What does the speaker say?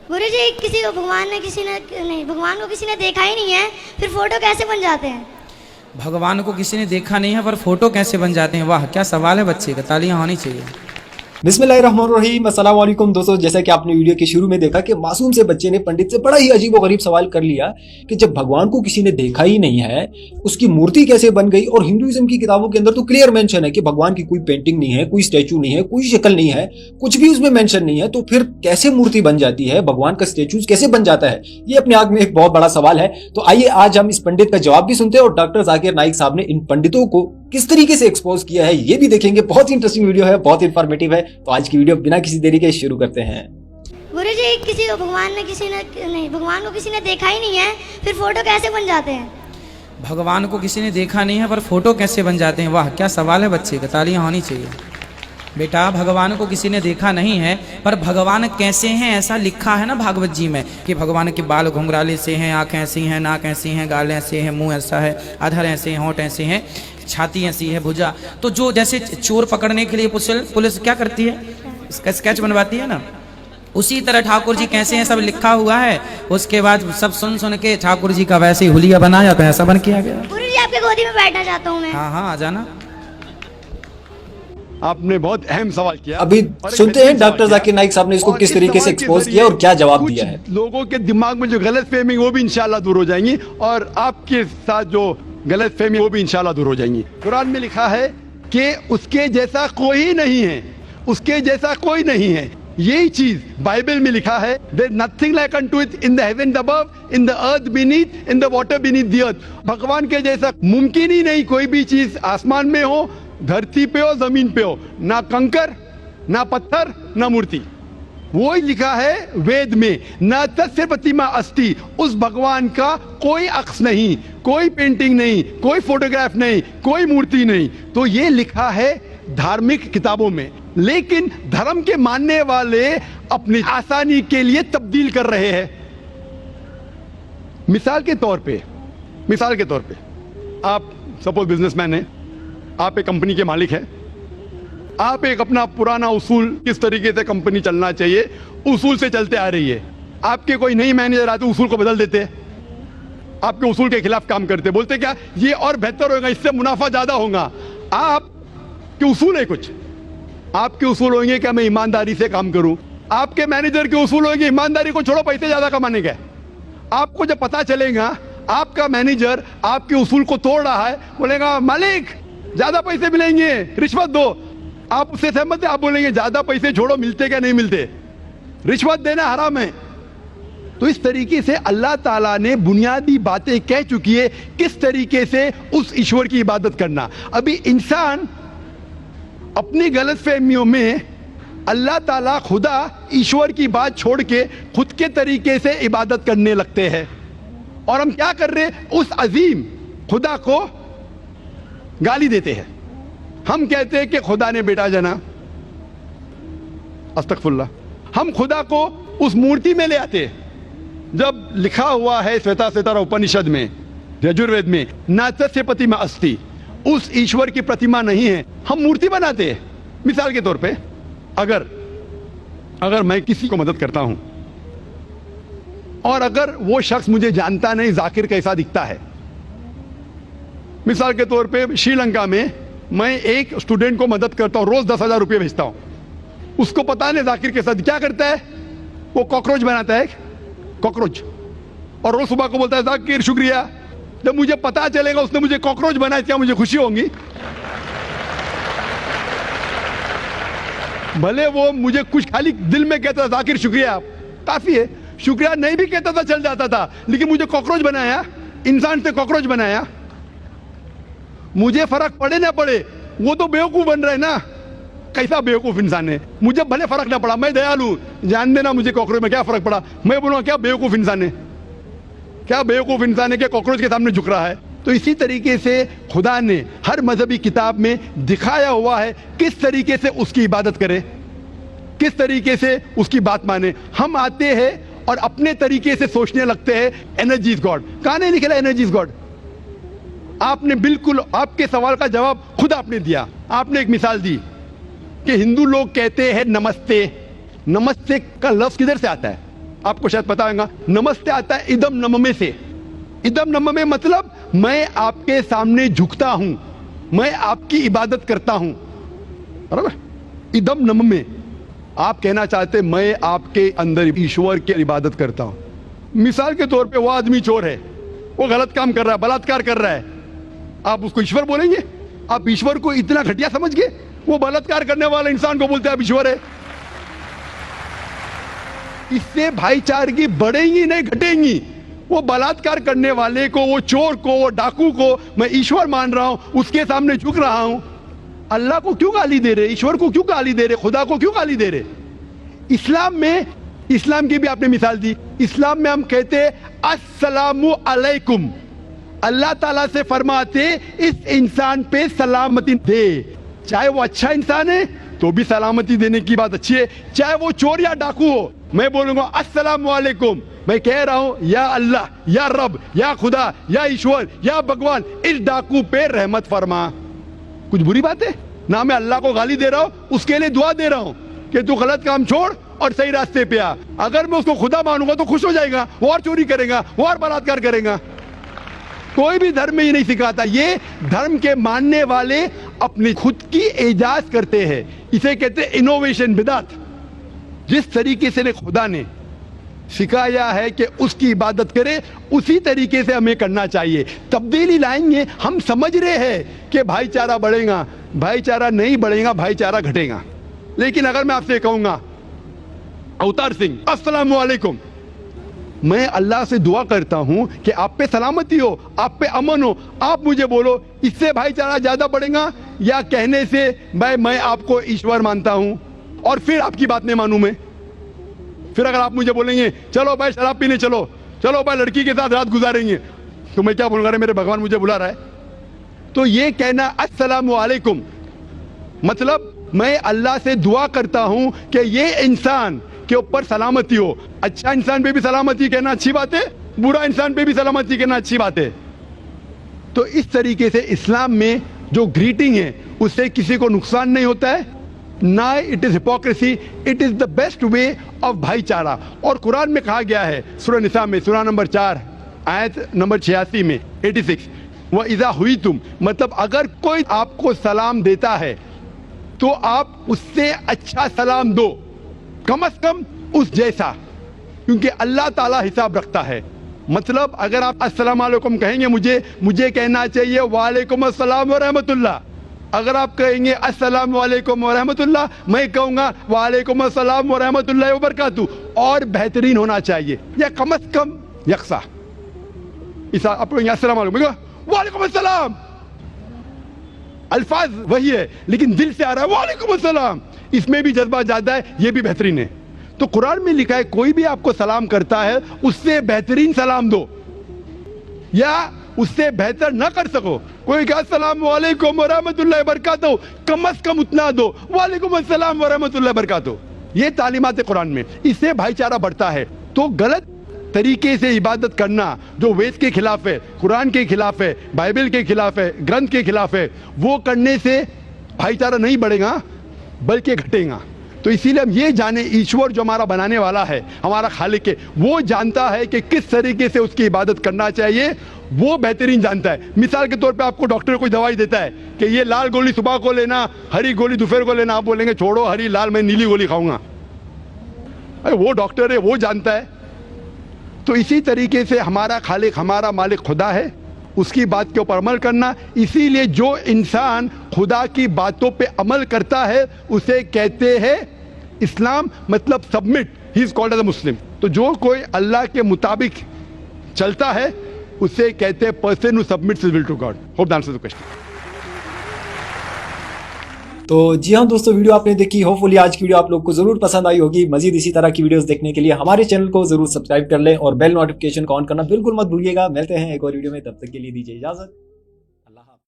गुरु जी किसी को भगवान को किसी ने देखा ही नहीं है, फिर फोटो कैसे बन जाते हैं? भगवान को किसी ने देखा नहीं है पर फोटो कैसे बन जाते हैं? वाह क्या सवाल है बच्चे का, तालियां होनी चाहिए। बिस्मिल्लाहिर्रहमानिर्रहीम, अस्सलाम वालेकुम दोस्तों। जैसा कि आपने वीडियो के शुरू में देखा कि मासूम से बच्चे ने पंडित से बड़ा ही अजीबोगरीब सवाल कर लिया कि जब भगवान को किसी ने देखा ही नहीं है, उसकी मूर्ति कैसे बन गई? और हिंदुइज्म की किताबों के अंदर तो क्लियर मेंशन है कि भगवान की कोई पेंटिंग नहीं है, कोई स्टैचू नहीं है, कोई शक्ल नहीं है, कुछ भी उसमें मेंशन नहीं है, तो फिर कैसे मूर्ति बन जाती है? भगवान का स्टैचू कैसे बन जाता है? ये अपने आप में एक बहुत बड़ा सवाल है। तो आइए आज हम इस पंडित का जवाब भी सुनते हैं और डॉक्टर जाकिर नाइक साहब ने इन पंडितों को किस तरीके से एक्सपोज किया है ये भी देखेंगे। बहुत ही इंटरेस्टिंग वीडियो है, बहुत इंफॉर्मेटिव है। तो आज की वीडियो बिना किसी देरी के शुरू करते हैं। गुरु जी किसी को भगवान को किसी ने देखा ही नहीं है, फिर फोटो कैसे बन जाते हैं? भगवान को किसी ने देखा नहीं है पर फोटो कैसे बन जाते हैं? वाह क्या सवाल है बच्चे का, तालियां होनी चाहिए। बेटा भगवान को किसी ने देखा नहीं है पर भगवान कैसे हैं ऐसा लिखा है ना भागवत जी में कि भगवान के बाल घुंघराले से हैं, आँखें ऐसी हैं, नाक ऐसी हैं, गाल ऐसे हैं, मुंह ऐसा है, अधर ऐसे हैं, होंठ ऐसे हैं, छाती ऐसी है, भुजा। तो जो जैसे चोर पकड़ने के लिए पुलिस क्या करती है, स्केच बनवाती है ना, उसी तरह ठाकुर जी कैसे हैं सब लिखा हुआ है। उसके बाद सब सुन सुन के ठाकुर जी का वैसे ही हुलिया बनाया तो ऐसा बन किया गया। गुरु जी आपके गोदी में बैठना चाहता हूँ मैं। हाँ आ जाना। आपने बहुत अहम सवाल किया। अभी सुनते हैं डॉक्टर जाकिर नाइक साहब ने इसको किस तरीके से एक्सपोज किया और क्या जवाब दिया है। लोगों के दिमाग में जो गलत फहमी वो भी इंशाल्लाह दूर हो जाएंगी और आपके साथ जो गलत फहमी वो भी इंशाल्लाह दूर हो जाएंगी। कुरान में लिखा है कि उसके जैसा कोई नहीं है, उसके जैसा कोई नहीं है। यही चीज बाइबल में लिखा है, there nothing like unto it in the heaven above, in the earth beneath, in the water beneath the earth. भगवान के जैसा मुमकिन ही नहीं कोई भी चीज आसमान में हो, धरती पे हो, जमीन पे हो, ना कंकर, ना पत्थर, ना मूर्ति। वो ही लिखा है वेद में, न तस्य प्रतिमा अस्ति। उस भगवान का कोई अक्स नहीं, कोई पेंटिंग नहीं, कोई फोटोग्राफ नहीं, कोई मूर्ति नहीं। तो ये लिखा है धार्मिक किताबों में, लेकिन धर्म के मानने वाले अपनी आसानी के लिए तब्दील कर रहे हैं। मिसाल के तौर पे आप सपोज बिजनेसमैन हैं, आप एक कंपनी के मालिक हैं, आप एक अपना पुराना उसूल किस तरीके से कंपनी चलना चाहिए उसूल से चलते आ रही है। आपके कोई नई मैनेजर आते उसूल को बदल देते, आपके उसूल के खिलाफ काम करते, बोलते क्या ये और बेहतर होगा, इससे मुनाफा ज्यादा होगा। आपके उसूल है कुछ, आपके उसूल होंगे क्या मैं ईमानदारी से काम करूं, आपके मैनेजर के उसूल होंगे ईमानदारी को छोड़ो पैसे ज्यादा कमाने के। आपको जब पता चलेगा आपका मैनेजर आपके उसूल को तोड़ रहा है, बोलेगा मालिक ज्यादा पैसे मिलेंगे, रिश्वत दो। आप उससे सहमत है? आप बोलेंगे ज्यादा पैसे छोड़ो, मिलते क्या नहीं मिलते, रिश्वत देना हराम है। तो इस तरीके से अल्लाह ताला ने बुनियादी बातें कह चुकी है किस तरीके से उस ईश्वर की इबादत करना। अभी इंसान अपनी गलतफहमियों में अल्लाह ताला खुदा ईश्वर की बात छोड़ के खुद के तरीके से इबादत करने लगते हैं। और हम क्या कर रहे हैं, उस अजीम खुदा को गाली देते हैं। हम कहते हैं कि खुदा ने बेटा जना, अस्तगफुरुल्लाह। हम खुदा को उस मूर्ति में ले आते हैं जब लिखा हुआ है श्वेताश्वतर उपनिषद में, यजुर्वेद में, न तस्य प्रतिमा अस्ति, उस ईश्वर की प्रतिमा नहीं है, हम मूर्ति बनाते हैं। मिसाल के तौर पे अगर मैं किसी को मदद करता हूं और अगर वो शख्स मुझे जानता नहीं जाकिर कैसा दिखता है, मिसाल के तौर पे श्रीलंका में मैं एक स्टूडेंट को मदद करता हूं, रोज 10,000 रुपये भेजता हूं, उसको पता नहीं जाकिर के साथ क्या करता है, वो कॉकरोच बनाता है, कॉकरोच, और रोज सुबह को बोलता है जाकिर शुक्रिया। जब मुझे पता चलेगा उसने मुझे कॉकरोच बनाया, क्या मुझे खुशी होगी? भले वो मुझे कुछ खाली दिल में कहता था जाकिर शुक्रिया, काफी है, शुक्रिया नहीं भी कहता था चल जाता था, लेकिन मुझे कॉकरोच बनाया, इंसान से कॉकरोच बनाया। मुझे फर्क पड़े ना पड़े, वो तो बेवकूफ बन रहा है ना, कैसा बेवकूफ इंसान है। मुझे भले फर्क ना पड़ा, मैं दयालु, जान देना मुझे कॉकरोच में क्या फर्क पड़ा, मैं बोलूंगा क्या बेवकूफ इंसान है, क्या बेवकूफ इंसान है कि कॉकरोच के सामने झुक रहा है। तो इसी तरीके से खुदा ने हर मजहबी किताब में दिखाया हुआ है किस तरीके से उसकी इबादत करें, किस तरीके से उसकी बात माने। हम आते हैं और अपने तरीके से सोचने लगते हैं एनर्जी इज गॉड। कहां नहीं लिखा एनर्जी इज गॉड? आपने बिल्कुल आपके सवाल का जवाब खुद आपने दिया। आपने एक मिसाल दी कि हिंदू लोग कहते हैं नमस्ते। नमस्ते का लफ्ज किधर से आता है? आपको शायद पता होगा, नमस्ते आता है इदम नममे से। इदम नममे मतलब मैं आपके सामने झुकता हूं, मैं आपकी इबादत करता हूं, बराबर। इदम नममे, आप कहना चाहते मैं आपके अंदर ईश्वर की इबादत करता हूं। मिसाल के तौर पे वो आदमी चोर है, वो गलत काम कर रहा है, बलात्कार कर रहा है, आप उसको ईश्वर बोलेंगे? आप ईश्वर को इतना घटिया समझ गए? वो बलात्कार करने वाले इंसान को बोलते हैं आप ईश्वर है। इससे भाईचारगी बढ़ेंगी नहीं घटेंगी। वो बलात्कार करने वाले को, वो चोर को, वो डाकू को मैं ईश्वर मान रहा हूं, उसके सामने झुक रहा हूं। अल्लाह को क्यों गाली दे रहे, ईश्वर को क्यों गाली दे रहे, खुदा को क्यों गाली दे रहे? इस्लाम में, इस्लाम की भी आपने मिसाल दी, इस्लाम में हम कहते अस्सलामु अलैकुम, अल्लाह ताला से फरमाते इस इंसान पे सलामती दे। चाहे वो अच्छा इंसान है तो भी सलामती देने की बात अच्छी है, चाहे वो चोर या डाकू हो, मैं बोलूंगा अस्सलामु अलैकुम, मैं कह रहा हूं या अल्लाह, या रब, या खुदा, या ईश्वर, या भगवान, इस डाकू पे रहमत फरमा। कुछ बुरी बात है ना? मैं अल्लाह को गाली दे रहा हूं, उसके लिए दुआ दे रहा हूं कि तू गलत काम छोड़ और सही रास्ते पे आ। अगर मैं उसको खुदा मानूंगा तो खुश हो जाएगा, वो और चोरी करेगा, वो और बलात्कार करेगा। कोई भी धर्म में ये नहीं सिखाता। ये धर्म के मानने वाले अपनी खुद की इजाज करते हैं, इसे कहते हैं इनोवेशन, बिदात। जिस तरीके से खुदा ने सिखाया है कि उसकी इबादत करें, उसी तरीके से हमें करना चाहिए। तब्दीली लाएंगे, हम समझ रहे हैं कि भाईचारा बढ़ेगा, भाईचारा नहीं बढ़ेगा, भाईचारा घटेगा। लेकिन अगर मैं आपसे कहूंगा अवतार सिंह अस्सलाम वालेकुम, मैं अल्लाह से दुआ करता हूं कि आप पे सलामती हो, आप पे अमन हो, आप मुझे बोलो इससे भाईचारा ज्यादा बढ़ेगा या कहने से मैं आपको ईश्वर मानता हूं और फिर आपकी बात नहीं मानूं मैं? फिर अगर आप मुझे बोलेंगे चलो भाई शराब पीने चलो, चलो भाई लड़की के साथ रात गुजारेंगे, तो मैं क्या बोलूंगा? अरे मेरे भगवान मुझे बुला रहा है। तो ये कहना अस्सलामु अलैकुम मतलब मैं अल्लाह से दुआ करता हूं कि ये इंसान के ऊपर सलामती हो। अच्छा इंसान पे भी सलामती कहना अच्छी बात है, बुरा इंसान पे भी सलामती कहना अच्छी बात है। तो इस तरीके से इस्लाम में जो ग्रीटिंग है उससे किसी को नुकसान नहीं होता है, ना it is hypocrisy, it is the best way of भाईचारा। और कुरान में कहा गया है सूरह निसा में, सूरह नंबर 4 आयत नंबर 86 में 86, वह इज़ा हुई तुम, मतलब अगर कोई आपको सलाम देता है तो आप उससे अच्छा सलाम दो, कम से कम उस जैसा, क्योंकि अल्लाह ताला हिसाब रखता है। मतलब अगर आप अस्सलाम वालेकुम कहेंगे, मुझे कहना चाहिए वालेकुम अस्सलाम व रहमतुल्लाह। अगर आप कहेंगे अस्सलाम वालेकुम व रहमतुल्लाह, मैं कहूंगा वालेकुम अस्सलाम व रहमतुल्लाह व बरकातहू, और बेहतरीन होना चाहिए या कम से कम यकसा। इसा आप अस्सलाम वालेकुम, वालेकुम अस्सलाम, अल्फाज वही है लेकिन दिल से आ रहा है वालेकुम अस्सलाम, इसमें भी जज्बा ज्यादा है, ये भी बेहतरीन है। तो कुरान में लिखा है कोई भी आपको सलाम करता है उससे बेहतरीन सलाम दो, या उससे बेहतर ना कर सको, कोई कहा अस्सलाम वालेकुम व रहमतुल्लाहि व बरकातहू, कम से कम उतना दो, वालेकुम अस्सलाम व रहमतुल्लाहि व बरकातहू। ये तालीमात है कुरान में, इससे भाईचारा बढ़ता है। तो गलत तरीके से इबादत करना जो वेद के खिलाफ है, कुरान के खिलाफ है, बाइबल के खिलाफ है, ग्रंथ के खिलाफ है, वो करने से भाईचारा नहीं बढ़ेगा बल्कि घटेगा। तो इसीलिए हम ये जाने ईश्वर जो हमारा बनाने वाला है, हमारा खालिक है, वो जानता है कि किस तरीके से उसकी इबादत करना चाहिए, वो बेहतरीन जानता है। मिसाल के तौर पे आपको डॉक्टर कोई दवाई देता है कि ये लाल गोली सुबह को लेना, हरी गोली दोपहर को लेना, आप बोलेंगे छोड़ो हरी लाल, मैं नीली गोली खाऊंगा। अरे वो डॉक्टर है, वो जानता है। तो इसी तरीके से हमारा खालिक, हमारा मालिक खुदा है, उसकी बात के ऊपर अमल करना। इसीलिए जो इंसान खुदा की बातों पे अमल करता है उसे कहते हैं इस्लाम, मतलब submit, he is called as a Muslim. तो जो कोई अल्लाह के मुताबिक चलता है उसे कहते हैं person who submits his will to God. Hope that answers the question. तो जी हाँ दोस्तों, वीडियो आपने देखी, होपफुली आज की वीडियो आप लोग को जरूर पसंद आई होगी। मजीद इसी तरह की वीडियोस देखने के लिए हमारे चैनल को जरूर सब्सक्राइब कर लें और बेल नोटिफिकेशन को ऑन करना बिल्कुल मत भूलिएगा। मिलते हैं एक और वीडियो में, तब तक के लिए दीजिए इजाजत।